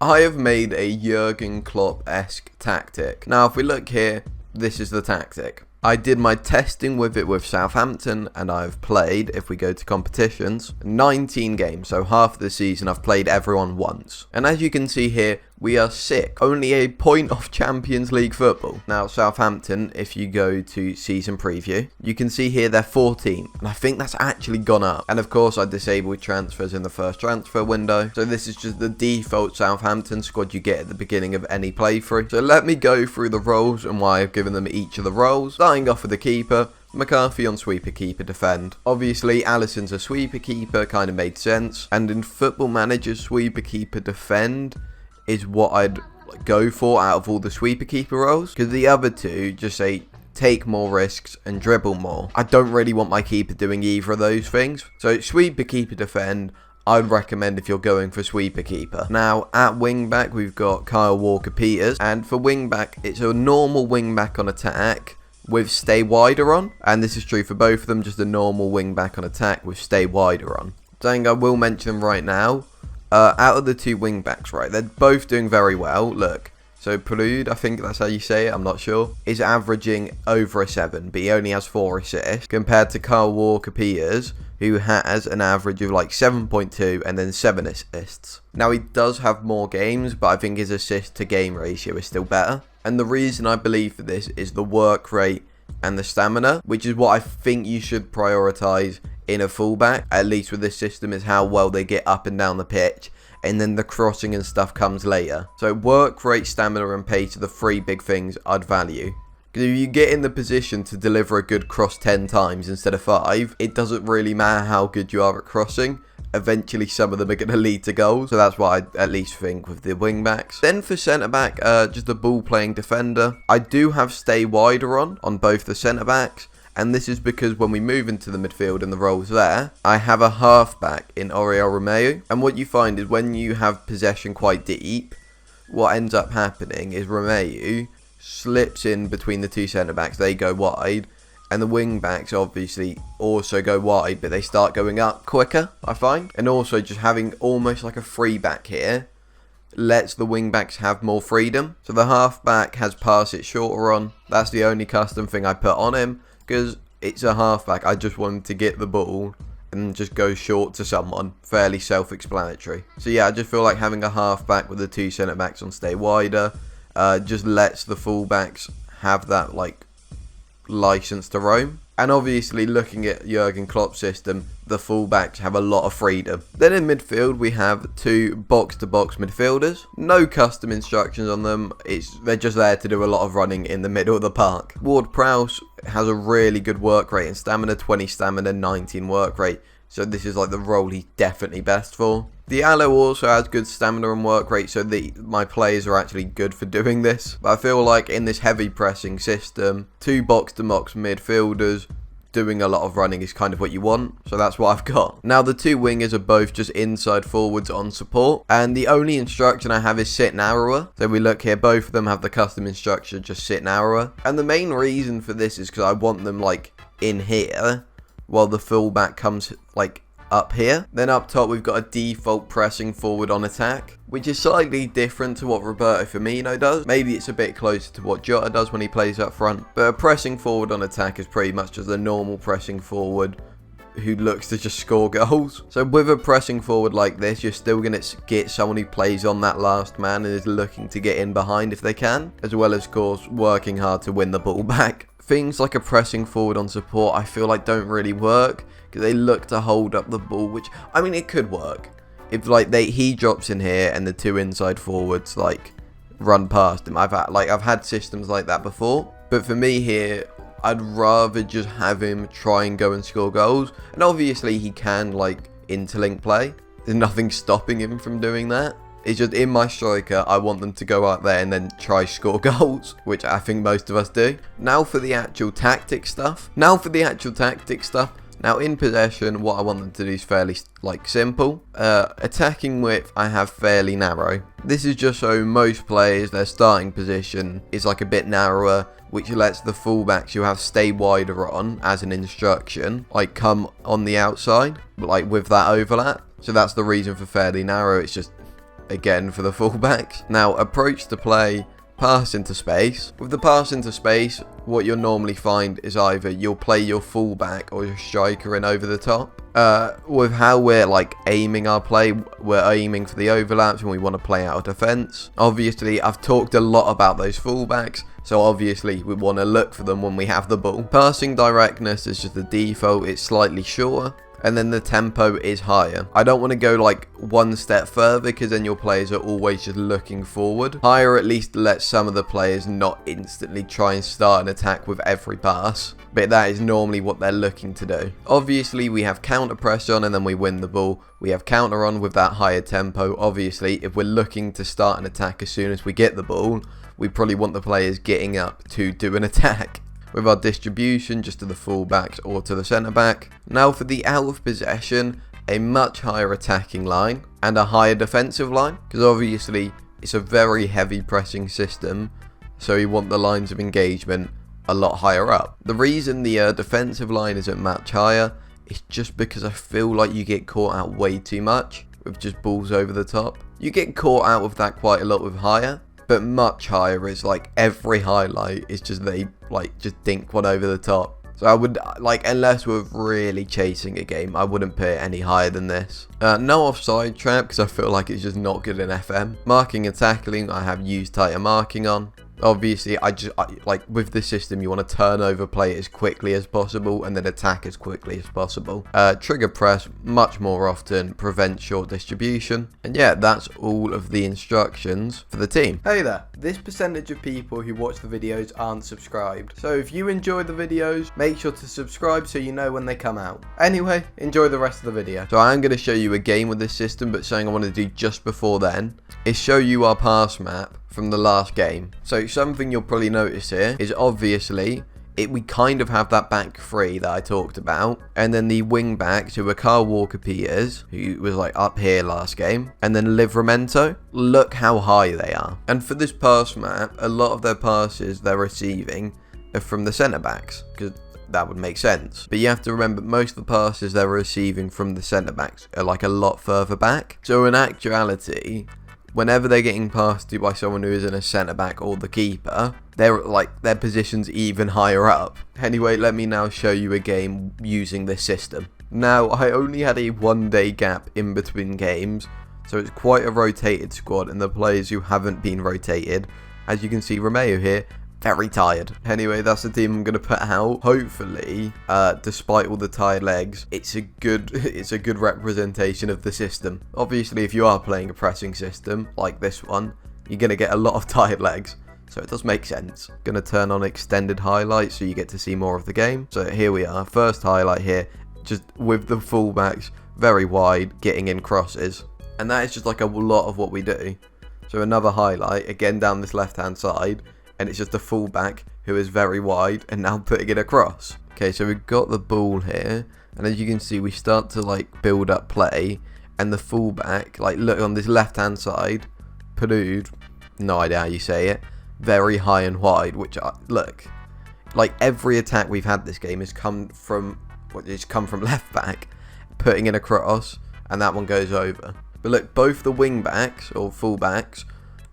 I have made a Jurgen Klopp-esque tactic. Now, if we look here, this is the tactic. I did my testing with it with Southampton, and I've played, if we go to competitions, 19 games. So half the season I've played everyone once. And as you can see here, we are sick. Only a point off Champions League football. Now, Southampton, if you go to season preview, you can see here they're 14. And I think that's actually gone up. And of course, I disabled transfers in the first transfer window. So this is just the default Southampton squad you get at the beginning of any playthrough. So let me go through the roles and why I've given them each of the roles. Starting off with the keeper. McCarthy on sweeper, keeper, defend. Obviously, Alisson's a sweeper, keeper, kind of made sense. And in Football Manager, sweeper, keeper, defend is what I'd go for out of all the sweeper keeper roles, because the other two just say take more risks and dribble more. I don't really want my keeper doing either of those things. So sweeper, keeper, defend, I'd recommend if you're going for sweeper keeper. Now at wing back we've got Kyle Walker-Peters, and for wing back it's a normal wing back on attack with stay wider on, and this is true for both of them, just a normal wing back on attack with stay wider on. Saying I will mention them right now. Out of the two wing backs, right, they're both doing very well. Look, so Prelude, I think that's how you say it, I'm not sure, is averaging over a 7, but he only has 4 assists, compared to Kyle Walker-Peters, who has an average of like 7.2 and then 7 assists. Now, he does have more games, but I think his assist to game ratio is still better. And the reason I believe for this is the work rate and the stamina, which is what I think you should prioritise in a fullback, at least with this system, is how well they get up and down the pitch, and then the crossing and stuff comes later. So work rate, stamina and pace are the 3 big things I'd value. Because if you get in the position to deliver a good cross 10 times instead of 5, it doesn't really matter how good you are at crossing. Eventually some of them are going to lead to goals. So that's what I at least think with the wing backs. Then for centre back, just a ball playing defender. I do have stay wider on both the centre backs. And this is because when we move into the midfield and the roles there, I have a halfback in Oriol Romeu. And what you find is when you have possession quite deep, what ends up happening is Romeu slips in between the two centre-backs. They go wide. And the wing-backs obviously also go wide, but they start going up quicker, I find. And also just having almost like a free back here lets the wing-backs have more freedom. So the halfback has pass it shorter on. That's the only custom thing I put on him. Because it's a halfback, I just want him to get the ball and just go short to someone. Fairly self-explanatory. So yeah, I just feel like having a halfback with the 2 centre-backs on stay wider just lets the full-backs have that like license to roam. And obviously looking at Jurgen Klopp's system, the full-backs have a lot of freedom. Then in midfield we have 2 box-to-box midfielders. No custom instructions on them. They're just there to do a lot of running in the middle of the park. Ward-Prowse has a really good work rate and stamina, 20 stamina, 19 work rate. So this is like the role he's definitely best for. Diallo also has good stamina and work rate, so my players are actually good for doing this. But I feel like in this heavy pressing system, 2 box-to-box midfielders doing a lot of running is kind of what you want. So that's what I've got. Now the 2 wingers are both just inside forwards on support. And the only instruction I have is sit narrower. So we look here, both of them have the custom instruction, just sit narrower. And the main reason for this is because I want them like in here, while the fullback comes like up here. Then up top we've got a default pressing forward on attack, which is slightly different to what Roberto Firmino does. Maybe it's a bit closer to what Jota does when he plays up front. But a pressing forward on attack is pretty much just a normal pressing forward who looks to just score goals. So with a pressing forward like this, you're still going to get someone who plays on that last man and is looking to get in behind if they can, as well as, of course, working hard to win the ball back. Things like a pressing forward on support I feel like don't really work, because they look to hold up the ball, which, I mean, it could work. If like he drops in here and the 2 inside forwards like run past him. I've had systems like that before. But for me here, I'd rather just have him try and go and score goals. And obviously he can like interlink play. There's nothing stopping him from doing that. It's just in my striker, I want them to go out there and then try score goals, which I think most of us do. Now for the actual tactic stuff. Now in possession, what I want them to do is fairly like simple. Attacking width, I have fairly narrow. This is just so most players, their starting position is like a bit narrower, which lets the fullbacks you have stay wider on as an instruction, like come on the outside, like with that overlap. So that's the reason for fairly narrow. It's just again for the fullbacks. Now, approach to play, pass into space. With the pass into space, what you'll normally find is either you'll play your fullback or your striker in over the top. With how we're like aiming our play, we're aiming for the overlaps and we want to play out of defence. Obviously, I've talked a lot about those fullbacks, so obviously we want to look for them when we have the ball. Passing directness is just the default, it's slightly shorter. And then the tempo is higher. I don't want to go like one step further because then your players are always just looking forward. Higher at least lets some of the players not instantly try and start an attack with every pass. But that is normally what they're looking to do. Obviously we have counter press on and then we win the ball. We have counter on with that higher tempo. Obviously if we're looking to start an attack as soon as we get the ball, we probably want the players getting up to do an attack. With our distribution just to the fullbacks or to the centre back. Now for the out of possession, a much higher attacking line and a higher defensive line, because obviously it's a very heavy pressing system, so you want the lines of engagement a lot higher up. The reason the defensive line isn't much higher is just because I feel like you get caught out way too much with just balls over the top. You get caught out with that quite a lot with higher. But much higher is like every highlight is just they like just dink one over the top. So I would like, unless we're really chasing a game, I wouldn't put it any higher than this. No offside trap because I feel like it's just not good in FM. Marking and tackling, I have used tighter marking on. Obviously, I like with this system, you want to turn over play as quickly as possible and then attack as quickly as possible. Trigger press much more often, prevent short distribution. And yeah, that's all of the instructions for the team. Hey there, this percentage of people who watch the videos aren't subscribed. So if you enjoy the videos, make sure to subscribe so you know when they come out. Anyway, enjoy the rest of the video. So I am going to show you a game with this system, but something I want to do just before then is show you our pass map from the last game. So something you'll probably notice here is obviously we kind of have that back three that I talked about, and then the wing backs who were Kyle Walker-Peters, who was like up here last game, and then Livramento. Look how high they are. And for this pass map, a lot of their passes they're receiving are from the centre backs, because that would make sense. But you have to remember, most of the passes they're receiving from the centre backs are like a lot further back. So in actuality, whenever they're getting passed to by someone who isn't a centre back or the keeper, they're like their position's even higher up. Anyway, let me now show you a game using this system. Now, I only had a 1 day gap in between games, so it's quite a rotated squad, and the players who haven't been rotated, as you can see, Romeo here, very tired. Anyway, that's the team I'm going to put out. Hopefully, despite all the tired legs, it's a good representation of the system. Obviously, if you are playing a pressing system like this one, you're going to get a lot of tired legs. So it does make sense. Going to turn on extended highlights so you get to see more of the game. So here we are. First highlight here, just with the fullbacks very wide, getting in crosses. And that is just like a lot of what we do. So another highlight, again down this left-hand side. And it's just a fullback who is very wide and now putting it across. Okay, so we've got the ball here, and as you can see, we start to like build up play, and the fullback, like look on this left hand side, Perud, no idea how you say it, very high and wide, which look, like every attack we've had this game has come from left back, putting it across, and that one goes over. But look, both the wing backs or fullbacks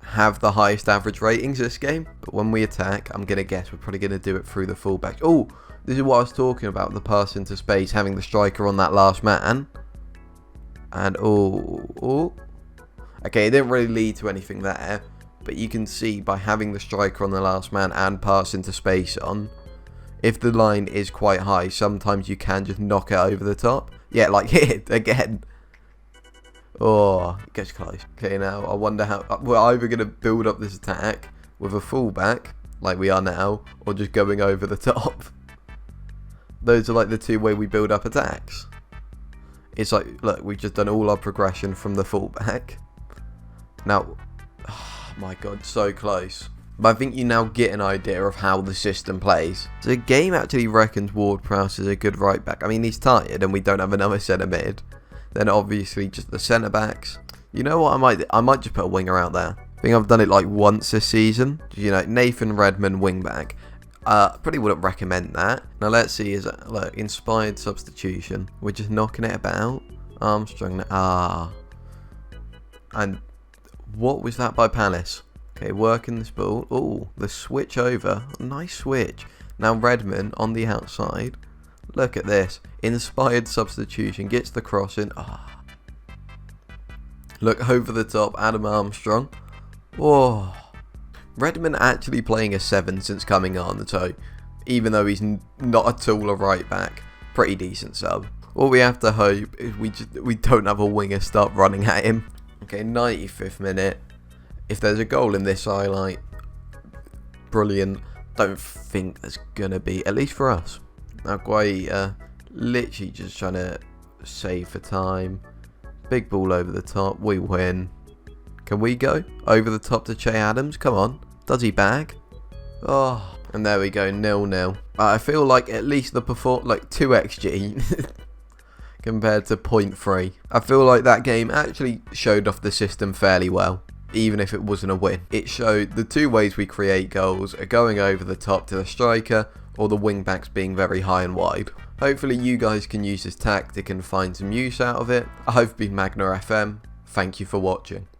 have the highest average ratings this game, but when we attack, I'm gonna guess we're probably gonna do it through the fullbacks. Oh, this is what I was talking about, the pass into space, having the striker on that last man. And okay, it didn't really lead to anything there, but you can see by having the striker on the last man and pass into space on, if the line is quite high, sometimes you can just knock it over the top. Yeah, like hit again. Oh, it gets close. Okay, now I wonder how we're either going to build up this attack with a fullback, like we are now, or just going over the top. Those are like the two ways we build up attacks. It's like, look, we've just done all our progression from the fullback. Now, oh my god, so close. But I think you now get an idea of how the system plays. So the game actually reckons Ward-Prowse is a good right back. I mean, he's tired and we don't have another centre mid. Then obviously just the centre backs. You know what, I might just put a winger out there. I think I've done it like once this season. You know, Nathan Redmond wing back. Probably wouldn't recommend that. Now let's see, is it, look, inspired substitution. We're just knocking it about. Armstrong, and What was that by Palace? Okay, working this ball. Oh, the switch over. Nice switch. Now Redmond on the outside. Look at this. Inspired substitution. Gets the cross in. Ah. Look over the top. Adam Armstrong. Oh. Redmond actually playing a 7 since coming on. So even though he's not at all a right back, pretty decent sub. All we have to hope is we don't have a winger start running at him. Okay, 95th minute. If there's a goal in this highlight, brilliant. Don't think there's gonna be, at least for us. Now Guaita, literally just trying to save for time. Big ball over the top, we win. Can we go over the top to Che Adams? Come on, does he bag? Oh, and there we go, 0-0. I feel like at least the 2 XG compared to 0.3. I feel like that game actually showed off the system fairly well. Even if it wasn't a win. It showed the 2 ways we create goals are going over the top to the striker or the wing backs being very high and wide. Hopefully you guys can use this tactic and find some use out of it. I have been Magna FM. Thank you for watching.